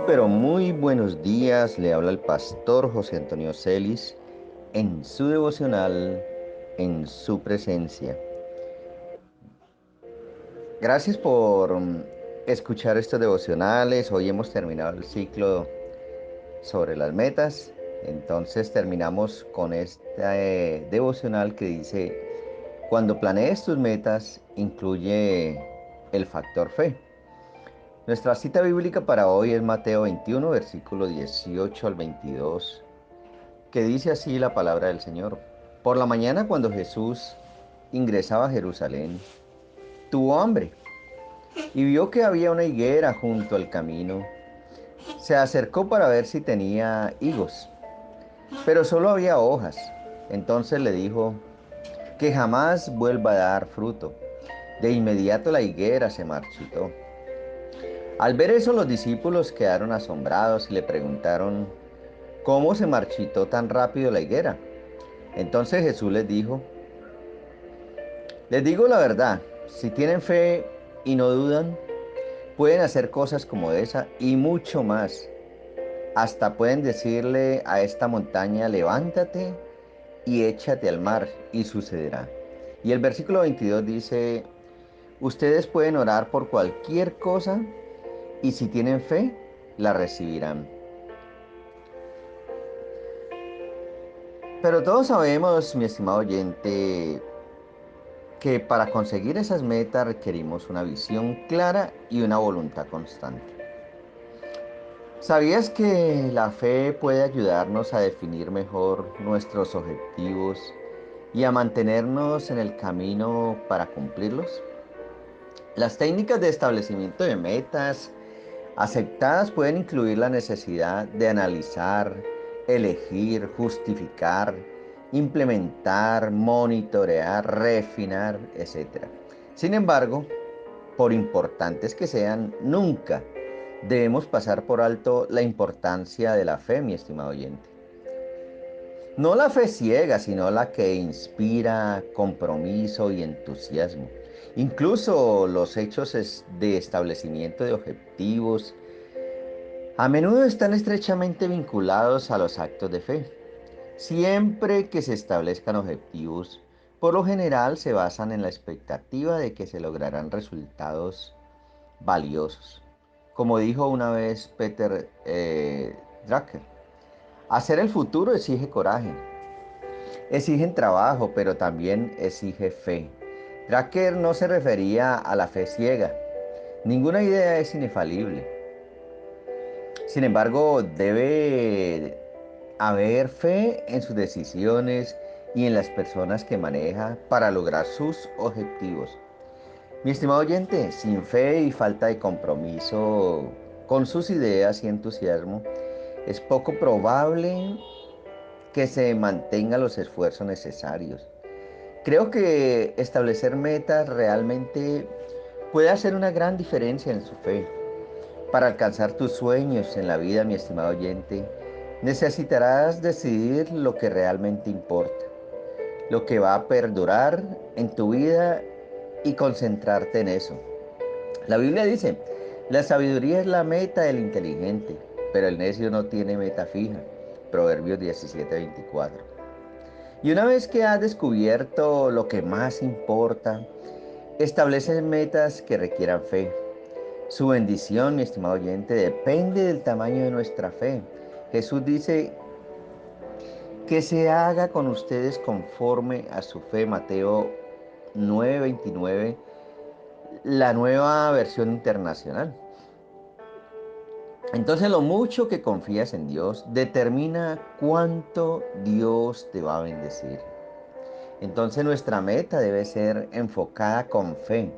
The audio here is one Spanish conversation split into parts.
Pero muy buenos días, le habla el pastor José Antonio Celis en su devocional, en su presencia. Gracias por escuchar estos devocionales. Hoy hemos terminado el ciclo sobre las metas. Entonces terminamos con este devocional que dice, cuando planees tus metas, incluye el factor fe. Nuestra cita bíblica para hoy es Mateo 21, versículo 18 al 22. Que dice así la palabra del Señor. Por la mañana, cuando Jesús ingresaba a Jerusalén, tuvo hambre y vio que había una higuera junto al camino. Se acercó para ver si tenía higos, pero solo había hojas. Entonces le dijo, que jamás vuelva a dar fruto. De inmediato la higuera se marchitó. Al ver eso, los discípulos quedaron asombrados y le preguntaron, ¿cómo se marchitó tan rápido la higuera? Entonces Jesús les digo la verdad, si tienen fe y no dudan, pueden hacer cosas como esa y mucho más. Hasta pueden decirle a esta montaña, levántate y échate al mar, y sucederá. Y el versículo 22 dice, ustedes pueden orar por cualquier cosa y si tienen fe, la recibirán. Pero todos sabemos, mi estimado oyente, que para conseguir esas metas requerimos una visión clara y una voluntad constante. ¿Sabías que la fe puede ayudarnos a definir mejor nuestros objetivos y a mantenernos en el camino para cumplirlos? Las técnicas de establecimiento de metas aceptadas pueden incluir la necesidad de analizar, elegir, justificar, implementar, monitorear, refinar, etc. Sin embargo, por importantes que sean, nunca debemos pasar por alto la importancia de la fe, mi estimado oyente. No la fe ciega, sino la que inspira compromiso y entusiasmo. Incluso los hechos de establecimiento de objetivos a menudo están estrechamente vinculados a los actos de fe. Siempre que se establezcan objetivos, por lo general se basan en la expectativa de que se lograrán resultados valiosos. Como dijo una vez Peter Drucker, hacer el futuro exige coraje, exige trabajo, pero también exige fe. Drucker no se refería a la fe ciega. Ninguna idea es infalible. Sin embargo, debe haber fe en sus decisiones y en las personas que maneja para lograr sus objetivos. Mi estimado oyente, sin fe y falta de compromiso con sus ideas y entusiasmo, es poco probable que se mantengan los esfuerzos necesarios. Creo que establecer metas realmente puede hacer una gran diferencia en su fe. Para alcanzar tus sueños en la vida, mi estimado oyente, necesitarás decidir lo que realmente importa, lo que va a perdurar en tu vida y concentrarte en eso. La Biblia dice, la sabiduría es la meta del inteligente, pero el necio no tiene meta fija. Proverbios 17:24. Y una vez que has descubierto lo que más importa, establece metas que requieran fe. Su bendición, mi estimado oyente, depende del tamaño de nuestra fe. Jesús dice que se haga con ustedes conforme a su fe. Mateo 9:29, la nueva versión internacional. Entonces lo mucho que confías en Dios determina cuánto Dios te va a bendecir. Entonces nuestra meta debe ser enfocada con fe.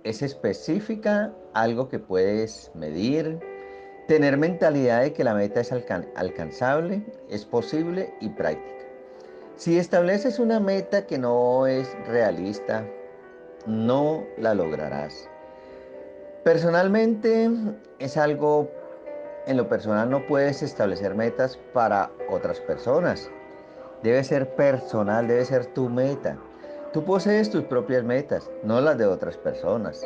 Es específica, algo que puedes medir, tener mentalidad de que la meta es alcanzable, es posible y práctica. Si estableces una meta que no es realista, no la lograrás. Personalmente es algo, en lo personal no puedes establecer metas para otras personas. Debe ser personal, debe ser tu meta. Tú posees tus propias metas, no las de otras personas.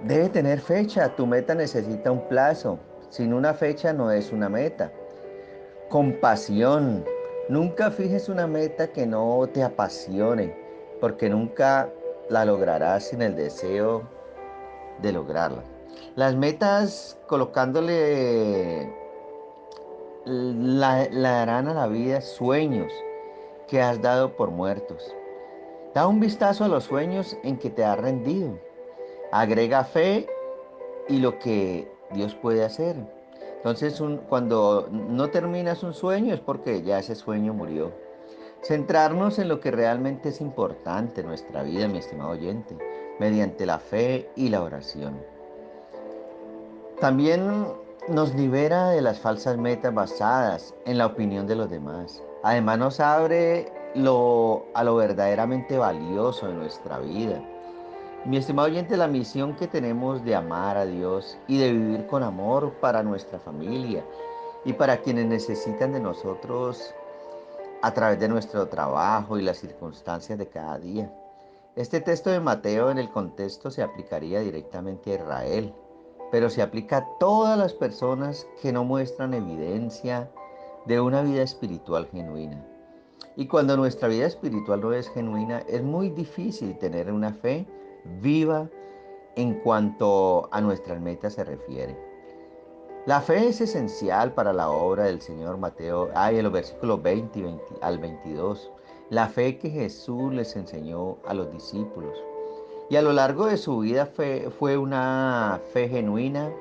Debe tener fecha, tu meta necesita un plazo. Sin una fecha no es una meta. Compasión. Nunca fijes una meta que no te apasione, porque nunca la lograrás sin el deseo de lograrla. Las metas colocándole le darán a la vida sueños que has dado por muertos. Da un vistazo a los sueños en que te has rendido. Agrega fe y lo que Dios puede hacer. Entonces, cuando no terminas un sueño es porque ya ese sueño murió. Centrarnos en lo que realmente es importante en nuestra vida, mi estimado oyente, mediante la fe y la oración. También nos libera de las falsas metas basadas en la opinión de los demás. Además nos abre a lo verdaderamente valioso de nuestra vida. Mi estimado oyente, la misión que tenemos de amar a Dios y de vivir con amor para nuestra familia y para quienes necesitan de nosotros a través de nuestro trabajo y las circunstancias de cada día. Este texto de Mateo en el contexto se aplicaría directamente a Israel, pero se aplica a todas las personas que no muestran evidencia de una vida espiritual genuina. Y cuando nuestra vida espiritual no es genuina, es muy difícil tener una fe viva en cuanto a nuestras metas se refiere. La fe es esencial para la obra del Señor Mateo, en los versículos 20 al 22. La fe que Jesús les enseñó a los discípulos. Y a lo largo de su vida fue una fe genuina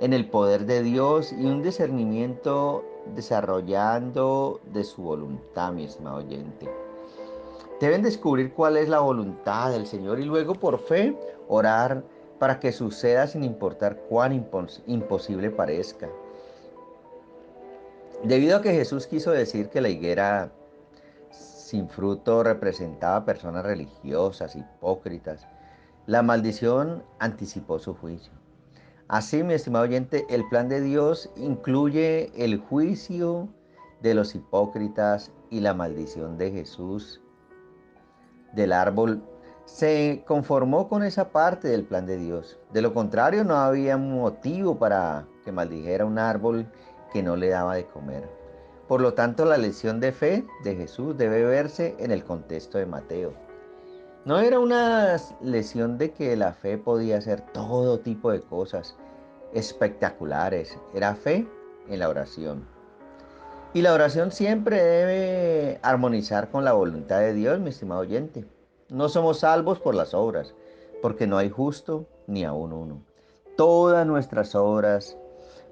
en el poder de Dios y un discernimiento desarrollando de su voluntad, mi estimado oyente. Deben descubrir cuál es la voluntad del Señor y luego por fe orar para que suceda sin importar cuán imposible parezca. Debido a que Jesús quiso decir que la higuera sin fruto representaba personas religiosas, hipócritas, la maldición anticipó su juicio. Así, mi estimado oyente, el plan de Dios incluye el juicio de los hipócritas y la maldición de Jesús del árbol. Se conformó con esa parte del plan de Dios. De lo contrario, no había motivo para que maldijera un árbol que no le daba de comer. Por lo tanto, la lección de fe de Jesús debe verse en el contexto de Mateo. No era una lección de que la fe podía hacer todo tipo de cosas espectaculares. Era fe en la oración. Y la oración siempre debe armonizar con la voluntad de Dios, mi estimado oyente. No somos salvos por las obras, porque no hay justo ni aun uno. Todas nuestras obras,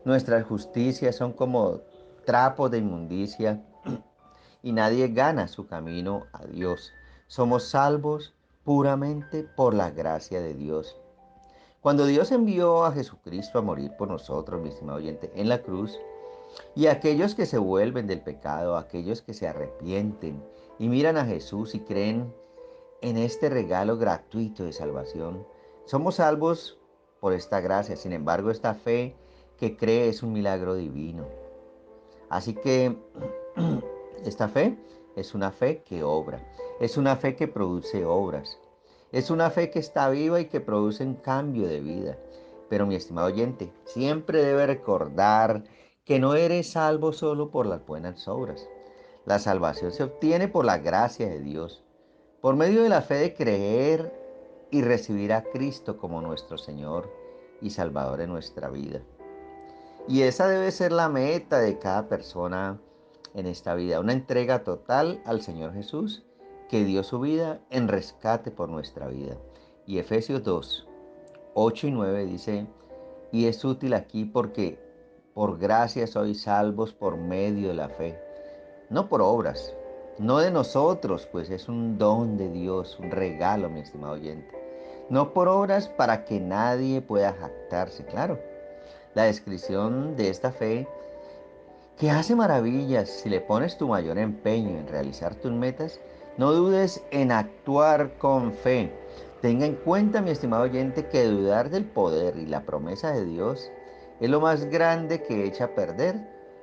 nuestras justicias son como trapos de inmundicia y nadie gana su camino a Dios. Somos salvos puramente por la gracia de Dios. Cuando Dios envió a Jesucristo a morir por nosotros, mi estimado oyente, en la cruz, y aquellos que se vuelven del pecado, aquellos que se arrepienten y miran a Jesús y creen en este regalo gratuito de salvación, somos salvos por esta gracia. Sin embargo, esta fe que cree es un milagro divino. Así que esta fe es una fe que obra, es una fe que produce obras, es una fe que está viva y que produce un cambio de vida. Pero mi estimado oyente, siempre debe recordar que no eres salvo solo por las buenas obras. La salvación se obtiene por la gracia de Dios, por medio de la fe de creer y recibir a Cristo como nuestro Señor y Salvador en nuestra vida. Y esa debe ser la meta de cada persona en esta vida, una entrega total al Señor Jesús, que dio su vida en rescate por nuestra vida. Y Efesios 2, 8 y 9 dice, y es útil aquí porque por gracia sois salvos por medio de la fe, no por obras, no de nosotros, pues es un don de Dios, un regalo, mi estimado oyente. No por obras para que nadie pueda jactarse, claro. La descripción de esta fe que hace maravillas si le pones tu mayor empeño en realizar tus metas, no dudes en actuar con fe. Tenga en cuenta, mi estimado oyente, que dudar del poder y la promesa de Dios es lo más grande que echa a perder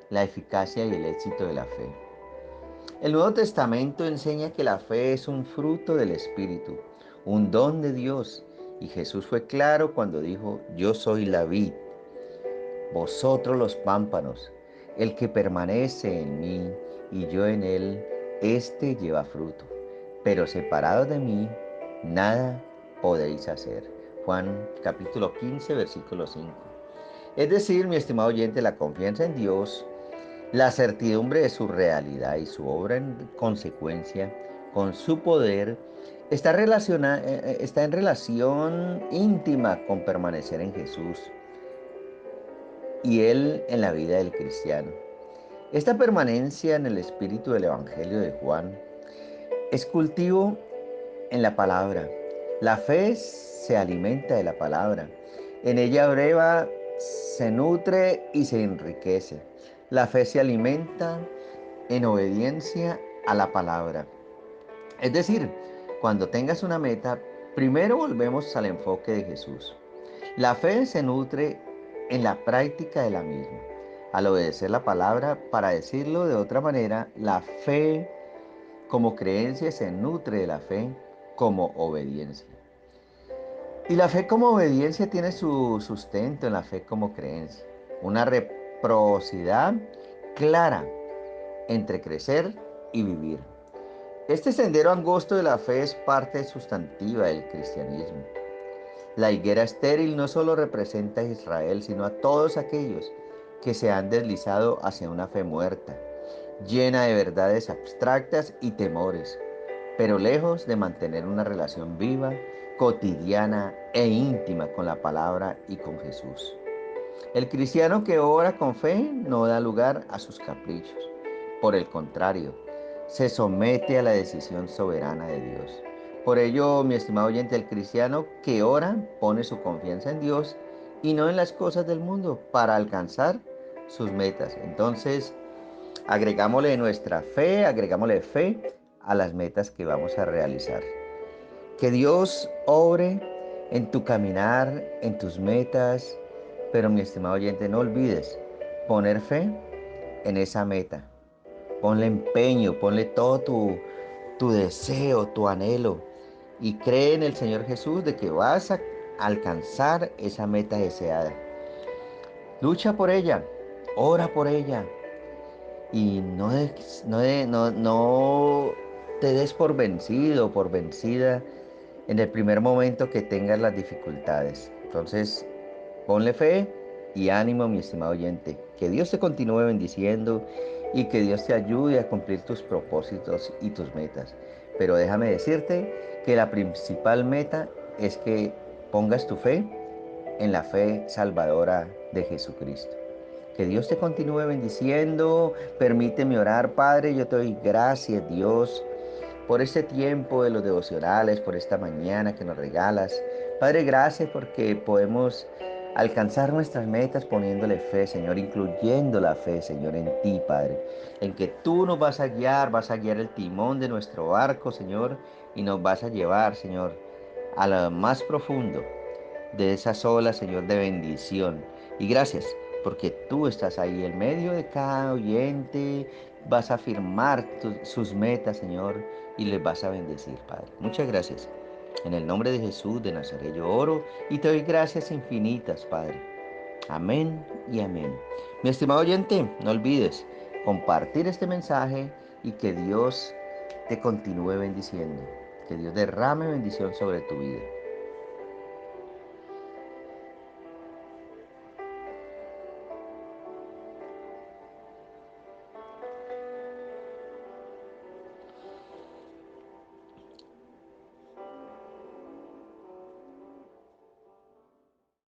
la eficacia y el éxito de la fe. El Nuevo Testamento enseña que la fe es un fruto del Espíritu, un don de Dios, Y Jesús fue claro cuando dijo, yo soy la vid, vosotros los pámpanos. El que permanece en mí y yo en él, éste lleva fruto. Pero separados de mí, nada podéis hacer. Juan capítulo 15, versículo 5. Es decir, mi estimado oyente, la confianza en Dios, la certidumbre de su realidad y su obra en consecuencia con su poder está en relación íntima con permanecer en Jesús y Él en la vida del cristiano. Esta permanencia en el espíritu del Evangelio de Juan es cultivo en la palabra. La fe se alimenta de la palabra. En ella breva, se nutre y se enriquece. La fe se alimenta en obediencia a la palabra. Es decir, cuando tengas una meta, primero volvemos al enfoque de Jesús. La fe se nutre en la práctica de la misma. Al obedecer la palabra, para decirlo de otra manera, la fe como creencia se nutre de la fe como obediencia. Y la fe como obediencia tiene su sustento en la fe como creencia. Una reciprocidad clara entre crecer y vivir. Este sendero angosto de la fe es parte sustantiva del cristianismo. La higuera estéril no solo representa a Israel, sino a todos aquellos que se han deslizado hacia una fe muerta, llena de verdades abstractas y temores, pero lejos de mantener una relación viva, cotidiana e íntima con la palabra y con Jesús. El cristiano que ora con fe no da lugar a sus caprichos. Por el contrario, se somete a la decisión soberana de Dios. Por ello, mi estimado oyente, el cristiano que ora pone su confianza en Dios y no en las cosas del mundo para alcanzar sus metas. Entonces, agregámosle nuestra fe, agregámosle fe a las metas que vamos a realizar. Que Dios obre en tu caminar, en tus metas, pero mi estimado oyente, no olvides poner fe en esa meta. Ponle empeño, ponle todo tu deseo, tu anhelo y cree en el Señor Jesús de que vas a alcanzar esa meta deseada. Lucha por ella, ora por ella y no te des por vencido, por vencida en el primer momento que tengas las dificultades. Entonces, ponle fe y ánimo, mi estimado oyente. Que Dios te continúe bendiciendo y que Dios te ayude a cumplir tus propósitos y tus metas. Pero déjame decirte que la principal meta es que pongas tu fe en la fe salvadora de Jesucristo. Que Dios te continúe bendiciendo. Permíteme orar, Padre. Yo te doy gracias, Dios, por este tiempo de los devocionales, por esta mañana que nos regalas. Padre, gracias porque podemos alcanzar nuestras metas poniéndole fe, Señor, incluyendo la fe, Señor, en ti, Padre, en que tú nos vas a guiar el timón de nuestro barco, Señor, y nos vas a llevar, Señor, a lo más profundo de esas olas, Señor, de bendición. Y gracias, porque tú estás ahí en medio de cada oyente, vas a afirmar sus metas, Señor, y les vas a bendecir, Padre. Muchas gracias. En el nombre de Jesús de Nazaret yo oro y te doy gracias infinitas, Padre. Amén y amén. Mi estimado oyente, no olvides compartir este mensaje y que Dios te continúe bendiciendo. Que Dios derrame bendición sobre tu vida.